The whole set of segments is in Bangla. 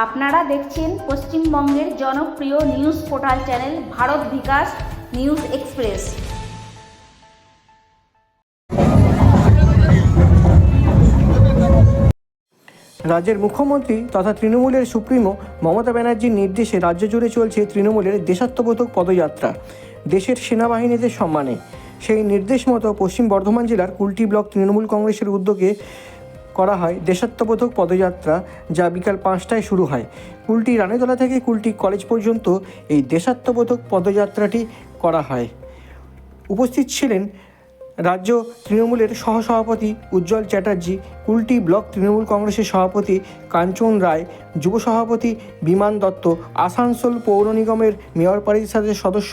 আপনারা দেখছেন পশ্চিমবঙ্গের জনপ্রিয় নিউজ পোর্টাল চ্যানেল ভারত বিকাশ নিউজ এক্সপ্রেস। রাজ্যের মুখ্যমন্ত্রী তথা তৃণমূলের সুপ্রিমো মমতা ব্যানার্জির নির্দেশে রাজ্য জুড়ে চলছে তৃণমূলের দেশাত্মবোধক পদযাত্রা দেশের সেনাবাহিনীদের সম্মানে। সেই নির্দেশ মতো পশ্চিম বর্ধমান জেলার কুলটি ব্লক তৃণমূল কংগ্রেসের উদ্যোগে করা হয় দেশাত্মবোধক পদযাত্রা, যা বিকাল 5টায় শুরু হয়। কুলটি রানীতলা থেকে কুলটি কলেজ পর্যন্ত এই দেশাত্মবোধক পদযাত্রাটি করা হয়। উপস্থিত ছিলেন রাজ্য তৃণমূলের সহসভাপতি উজ্জ্বল চ্যাটার্জি, কুলটি ব্লক তৃণমূল কংগ্রেসের সভাপতি কাঞ্চন রায়, যুব সভাপতি বিমান দত্ত, আসানসোল পৌর নিগমের মেয়র পরিষদের সদস্য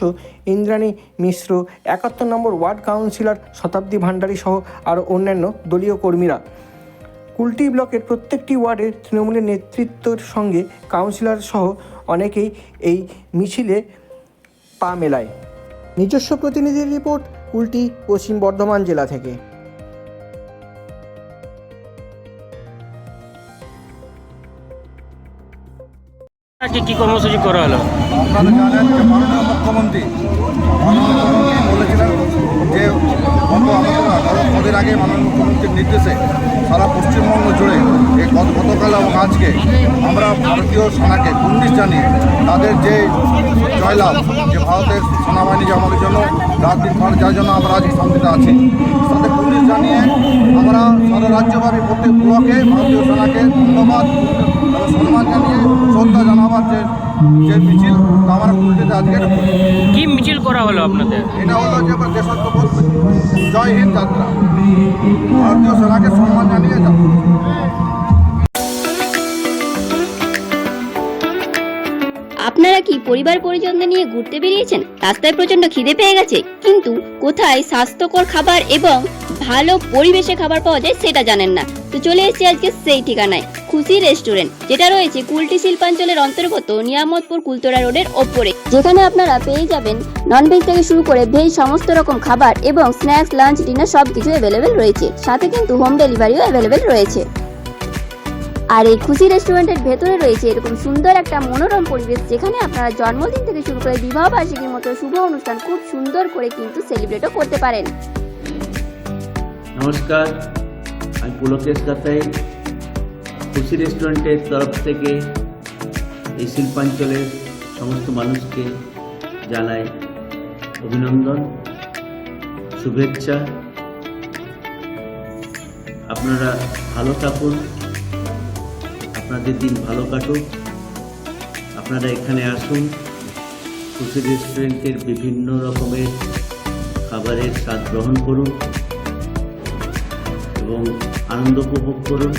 ইন্দ্রাণী মিশ্র, 71 নম্বর ওয়ার্ড কাউন্সিলর শতাব্দী ভান্ডারী সহ আরও অন্যান্য দলীয় কর্মীরা। কুলটি ব্লকের প্রত্যেকটি ওয়ার্ডের তৃণমূলের নেতৃত্বের সঙ্গে কাউন্সিলর সহ অনেকেই এই মিছিলে পা মেলায়। নিজস্ব প্রতিনিধির রিপোর্ট, কুলটি, পশ্চিম বর্ধমান জেলা থেকে। আজকে কি কর্মসূচি করা হলো? আপনারা জানেন যে মাননীয় মুখ্যমন্ত্রী বলেছিলেন যে কদিন আগে মাননীয় মুখ্যমন্ত্রীর নির্দেশে সারা পশ্চিমবঙ্গ জুড়ে এই গতকাল এবং আজকে আমরা ভারতীয় সেনাকে কুর্নিশ জানিয়ে তাদের যে জয়লাভ, যে ভারতের সেনাবাহিনী যে আমাদের জন্য রাত দিন পার, যার জন্য আমরা আজ শান্তিতে আছি, তাতে কুর্নিশ জানিয়ে আমরা সারা রাজ্যব্যাপী প্রত্যেক ব্লকে ভারতীয় সেনাকে ধন্যবাদ এবং সম্মান জানিয়ে শ্রদ্ধা জানাবার যে মিছিল, তা আমরা কুলটিতে আজকে কি মিছিল করা হলো আপনাদের? এটা হলো যে দেশাত্মবোধ জয় হিন্দ যাত্রা, ভারতীয় সেনাকে সম্মান জানিয়ে যাত্রা। আপনারা কি পরিবার পরিজনদের নিয়ে ঘুরতে বেরিয়েছেন? রাস্তায় প্রচন্ড খিদে পেয়ে গেছে, কিন্তু কোথায় স্বাস্থ্যকর খাবার এবং ভালো পরিবেশে খাবার পাওয়া যায় সেটা জানেন না। তো চলে এসেছি আজকে সেই ঠিকানায়, খুশি রেস্টুরেন্ট, যেটা রয়েছে কুলটি শিল্পাঞ্চলের অন্তর্গত নিয়ামতপুর কুলতরা রোডের ওপরে, যেখানে আপনারা পেয়ে যাবেন ননভেজ থেকে শুরু করে ভেজ সমস্ত রকম খাবার এবং স্ন্যাক্স, লাঞ্চ, ডিনার সবকিছু অ্যাভেলেবেল রয়েছে। সাথে কিন্তু হোম ডেলিভারিও অ্যাভেলেবেল রয়েছে। আর এই খুশি রেস্টুরেন্টের ভেতরে রয়েছে এরকম সুন্দর একটা মনোরম পরিবেশ, যেখানে আপনারা জন্মদিন থেকে শুরু করে বিবাহ বার্ষিকীর মতো শুভ অনুষ্ঠান খুব সুন্দর করে কিন্তু সেলিব্রেটও করতে পারেন। নমস্কার, আমি পুলকেশ কাতাই। খুশি রেস্টুরেন্টের তরফ থেকে এই শিল্পাঞ্চলের সমস্ত মানুষকে জানাই অভিনন্দন, শুভেচ্ছা। আপনারা ভালো থাকুন, আপনাদের দিন ভালো কাটুক। আপনারা এখানে আসুন, খুশি রেস্টুরেন্টের বিভিন্ন রকমের খাবারের স্বাদ গ্রহণ করুন এবং আনন্দ উপভোগ করুন।